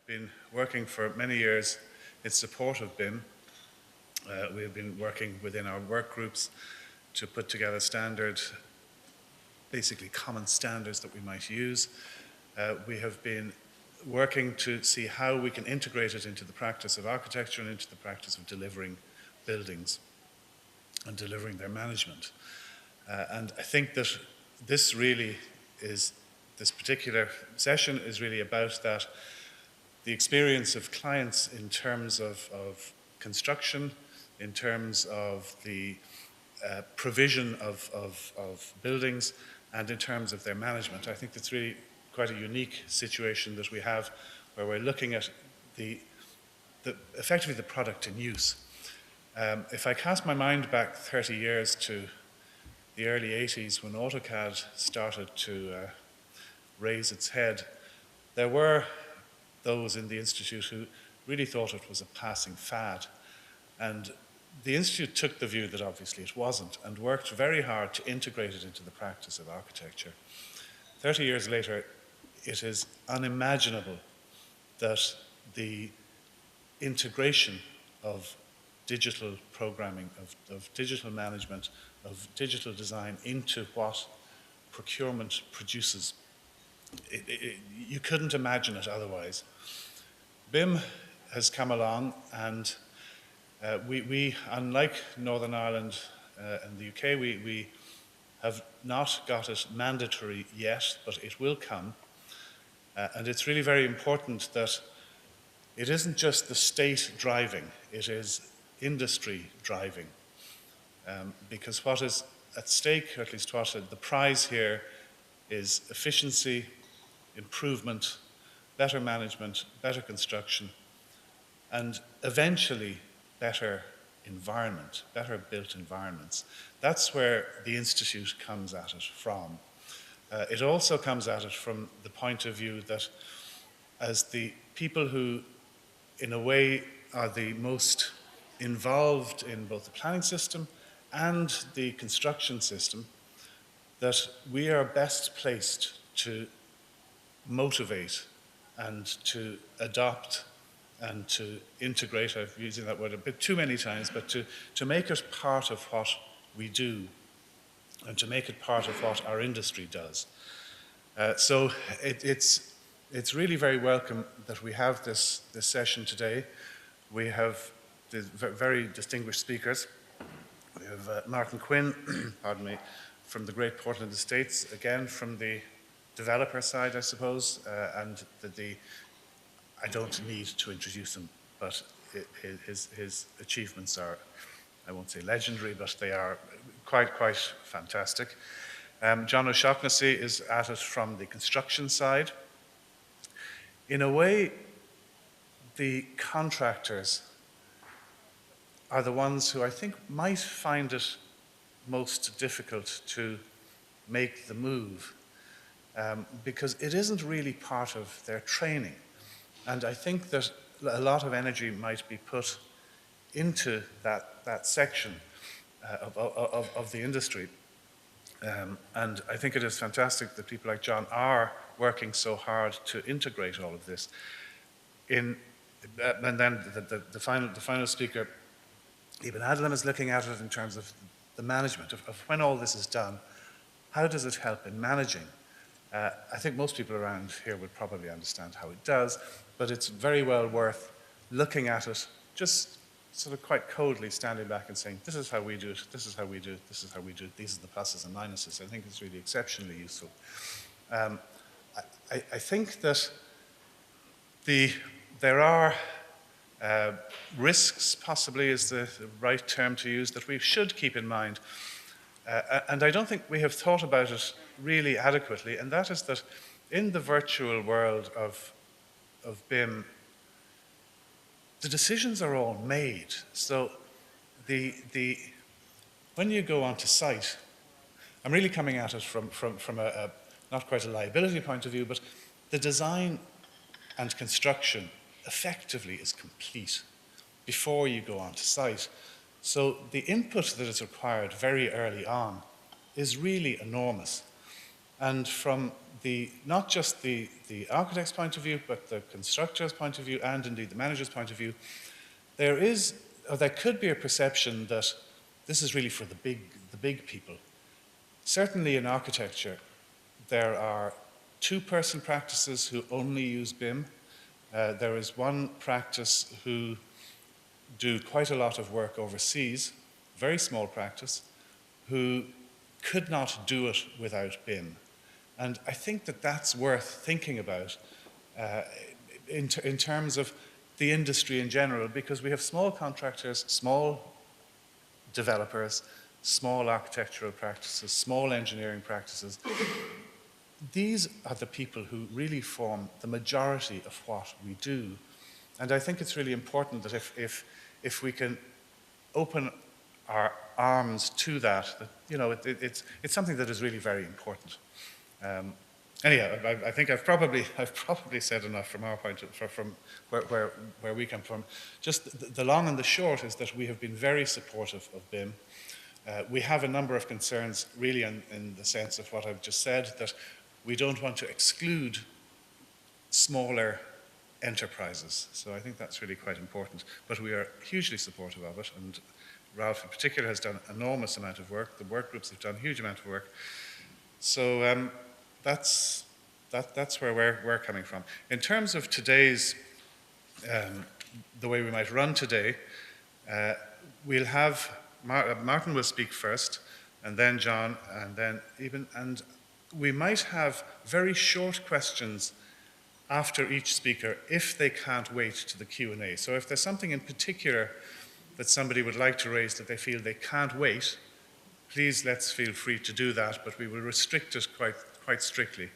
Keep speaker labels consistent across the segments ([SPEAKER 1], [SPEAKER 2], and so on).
[SPEAKER 1] been working for many years in support of BIM. We have been working within our work groups to put together basically common standards that we might use. We have been working to see how we can integrate it into the practice of architecture and into the practice of delivering buildings and delivering their management. And I think that this particular session is really about that, the experience of clients in terms of construction, in terms of the provision of buildings, and in terms of their management. I think it's really quite a unique situation that we have, where we're looking at effectively the product in use. If I cast my mind back 30 years to the early 80s, when AutoCAD started to raise its head, there were those in the Institute who really thought it was a passing fad. And the Institute took the view that obviously it wasn't, and worked very hard to integrate it into the practice of architecture. 30 years later, it is unimaginable that the integration of digital programming, of digital management, of digital design into what procurement produces, you couldn't imagine it otherwise. BIM has come along, and we, unlike Northern Ireland and the UK, we have not got it mandatory yet, but it will come. And it's really very important that it isn't just the state driving, it is industry driving. Because what is at stake, or at least what the prize here, is efficiency, improvement, better management, better construction, and eventually better environment, better built environments. That's where the Institute comes at it from. It also comes at it from the point of view that as the people who, in a way, are the most involved in both the planning system and the construction system, that we are best placed to motivate and to adopt and to integrate, I'm using that word a bit too many times, but to make it part of what we do and to make it part of what our industry does. So it's really very welcome that we have this session today. We have the very distinguished speakers. We have Martin Quinn, pardon me, from the Great Portland Estates, again from the developer side, I suppose, and I don't need to introduce him, but his achievements are, I won't say legendary, but they are quite fantastic. John O'Shaughnessy is at it from the construction side. In a way, the contractors are the ones who I think might find it most difficult to make the move, because it isn't really part of their training. And I think that a lot of energy might be put into that section of the industry. And I think it is fantastic that people like John are working so hard to integrate all of this. And then the final speaker, Ibn Adlam, is looking at it in terms of the management of when all this is done. How does it help in managing? I think most people around here would probably understand how it does, but it's very well worth looking at it, just sort of quite coldly standing back and saying, this is how we do it, this is how we do it, this is how we do it, these are the pluses and minuses. I think it's really exceptionally useful. I think that there are risks, possibly is the right term to use, that we should keep in mind. And I don't think we have thought about it really adequately, and that is that in the virtual world of BIM, the decisions are all made. So when you go onto site, I'm really coming at it from a not quite a liability point of view, but the design and construction effectively is complete before you go onto site. So the input that is required very early on is really enormous. And from not just the architect's point of view, but the constructor's point of view, and indeed the manager's point of view, there could be a perception that this is really for the big people. Certainly in architecture, there are two-person practices who only use BIM. There is one practice who do quite a lot of work overseas, very small practice, who could not do it without BIM. And I think that that's worth thinking about in terms of the industry in general, because we have small contractors, small developers, small architectural practices, small engineering practices. These are the people who really form the majority of what we do. And I think it's really important that if we can open our arms to that, you know, it's something that is really very important. Anyhow, I think I've probably said enough from our point from where we come from. Just the long and the short is that we have been very supportive of BIM. We have a number of concerns, really, in the sense of what I've just said, that we don't want to exclude smaller enterprises. So I think that's really quite important. But we are hugely supportive of it, and Ralph in particular has done an enormous amount of work. The work groups have done a huge amount of work. So that's where we're coming from. In terms of today's, the way we might run today, we'll have, Martin will speak first, and then John, and then and we might have very short questions after each speaker if they can't wait to the Q&A. So if there's something in particular that somebody would like to raise that they feel they can't wait, please let's feel free to do that, but we will restrict it quite strictly.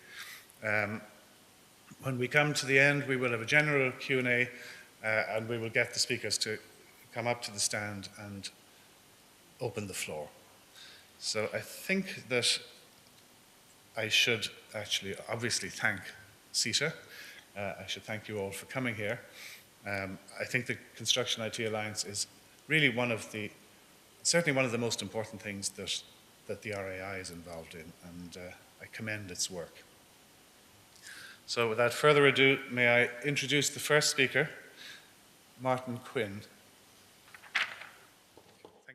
[SPEAKER 1] When we come to the end, we will have a general Q&A, and we will get the speakers to come up to the stand and open the floor. So I think that I should actually obviously thank CITA. I should thank you all for coming here. I think the Construction IT Alliance is really certainly one of the most important things that the RIAI is involved in, and I commend its work. So without further ado, may I introduce the first speaker, Martin Quinn.